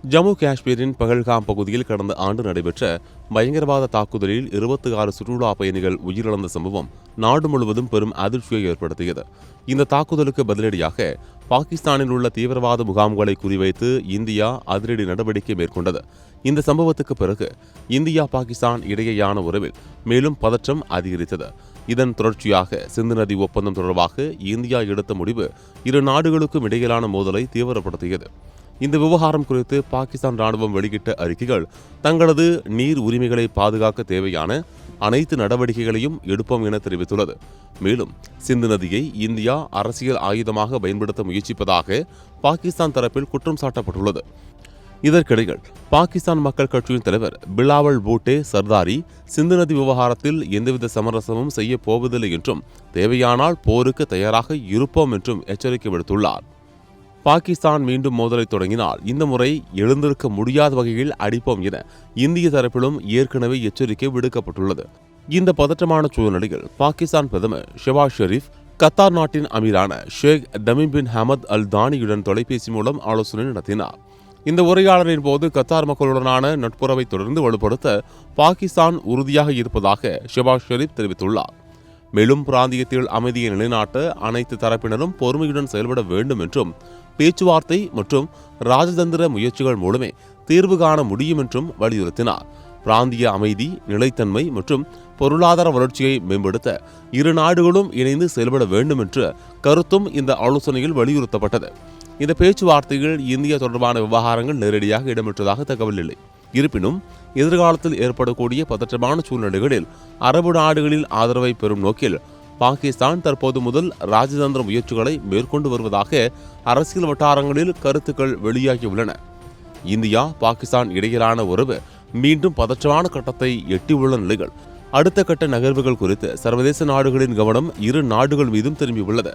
ஜம்மு காஷ்மீரின் பகல்காம் பகுதியில் கடந்த ஆண்டு நடைபெற்ற பயங்கரவாத தாக்குதலில் 26 சுற்றுலா பயணிகள் உயிரிழந்த சம்பவம் நாடு முழுவதும் பெரும் அதிர்ச்சியை ஏற்படுத்தியது. இந்த தாக்குதலுக்கு பதிலடியாக பாகிஸ்தானில் உள்ள தீவிரவாத முகாம்களை குறிவைத்து இந்தியா அதிரடி நடவடிக்கை மேற்கொண்டது. இந்த சம்பவத்துக்கு பிறகு இந்தியா பாகிஸ்தான் இடையேயான உறவில் மேலும் பதற்றம் அதிகரித்தது. இதன் தொடர்ச்சியாக சிந்து நதி ஒப்பந்தம் தொடர்பாக இந்தியா எடுத்த முடிவு இரு நாடுகளுக்கும் இடையிலான மோதலை தீவிரப்படுத்தியது. இந்த விவகாரம் குறித்து பாகிஸ்தான் ராணுவம் வெளியிட்ட அறிக்கைகள் தங்களது நீர் உரிமைகளை பாதுகாக்க தேவையான அனைத்து நடவடிக்கைகளையும் எடுப்போம் என தெரிவித்துள்ளது. மேலும் சிந்து நதியை இந்தியா அரசியல் ஆயுதமாக பயன்படுத்த முயற்சிப்பதாக பாகிஸ்தான் தரப்பில் குற்றம் சாட்டப்பட்டுள்ளது. இதற்கிடையில் பாகிஸ்தான் மக்கள் கட்சியின் தலைவர் பிலாவல் பூட்டே சர்தாரி சிந்து நதி விவகாரத்தில் எந்தவித சமரசமும் செய்ய போவதில்லை என்றும் தேவையானால் போருக்கு தயாராக இருப்போம் என்றும் எச்சரிக்கை விடுத்துள்ளார். பாகிஸ்தான் மீண்டும் மோதலை தொடங்கினால் இந்த முறை எழுந்திருக்க முடியாத வகையில் அடிப்போம் என இந்திய தரப்பிலும் ஏற்கனவே எச்சரிக்கை விடுக்கப்பட்டுள்ளது. இந்த பதற்றமான சூழ்நிலையில் பாகிஸ்தான் பிரதமர் ஷெபாஸ் ஷெரீப் கத்தார் நாட்டின் அமீரான Sheikh Tamim bin Hamad Al தானியுடன் தொலைபேசி மூலம் ஆலோசனை நடத்தினார். இந்த உரையாடலின் போது கத்தார் மக்களுடனான நட்புறவை தொடர்ந்து வலுப்படுத்த பாகிஸ்தான் உறுதியாக இருப்பதாக ஷெபாஸ் ஷெரீப் தெரிவித்துள்ளார். மேலும் பிராந்தியத்தில் அமைதியை நிலைநாட்ட அனைத்து தரப்பினரும் பொறுமையுடன் செயல்பட வேண்டும் என்றும் பேச்சுவார்த்தை மற்றும் ராஜதந்திர முயற்சிகள் மூலமே தீர்வு காண முடியும் என்றும் வலியுறுத்தினார். பிராந்திய அமைதி, நிலைத்தன்மை மற்றும் பொருளாதார வளர்ச்சியை மேம்படுத்த இரு நாடுகளும் இணைந்து செயல்பட வேண்டும் என்ற கருத்தும் இந்த ஆலோசனையில் வலியுறுத்தப்பட்டது. இந்த பேச்சுவார்த்தையில் இந்தியா தொடர்பான விவகாரங்கள் நேரடியாக இடம்பெற்றதாக தகவல் இல்லை. இருப்பினும் எதிர்காலத்தில் ஏற்படக்கூடிய பதற்றமான சூழ்நிலைகளில் அரபு நாடுகளில் ஆதரவை பெறும் நோக்கில் பாகிஸ்தான் தற்போது முதல் ராஜதந்திர முயற்சிகளை மேற்கொண்டு வருவதாக அரசியல் வட்டாரங்களில் கருத்துக்கள் வெளியாகியுள்ளன. இந்தியா பாகிஸ்தான் இடையிலான உறவு மீண்டும் பதற்றமான கட்டத்தை எட்டியுள்ள நிலையில் அடுத்த கட்ட நகர்வுகள் குறித்து சர்வதேச நாடுகளின் கவனம் இரு நாடுகள் மீதும் திரும்பியுள்ளது.